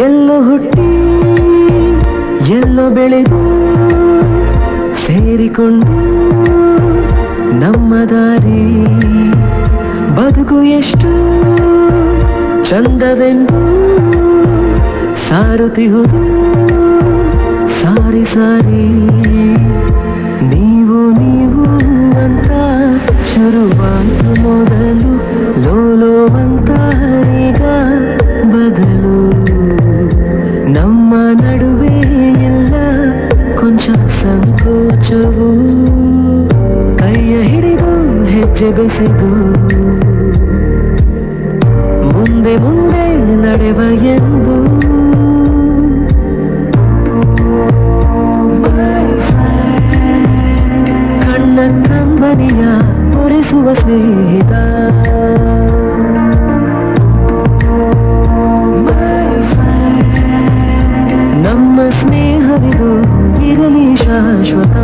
ಎಲ್ಲೋ ಹುಟ್ಟಿ ಎಲ್ಲೋ ಬೆಳೆದು ಸೇರಿಕೊಂಡು ನಮ್ಮ ದಾರಿ ಬದುಕು ಎಷ್ಟು ಚಂದವೆಂದು ಸಾರುತ್ತಿಹುದು ಸಾರಿ ಸಾರಿ ನೀವು ನೀವು ಅಂತ ಶುರುವಾದ ಮೊದಲು ಲೋಲೋ ಅಂತ ಈಗ ಬದಲು ನಮ್ಮ ನಡುವೆ ಎಲ್ಲ ಕೊಂಚ ಸಂಕೋಚವು ಕೈಯ ಹಿಡಿದು ಹೆಜ್ಜೆ ಬೆಸೆದು ಮುಂದೆ ಮುಂದೆ ನಡೆವ ಎಂದು ಕಣ್ಣ ಕಂಬನಿಯ ತೋರಿಸುವ ಸ್ನೇಹಿತ ನಮ್ಮ ಸ್ನೇಹವಿದು ಇರಲಿ ಶಾಶ್ವತ.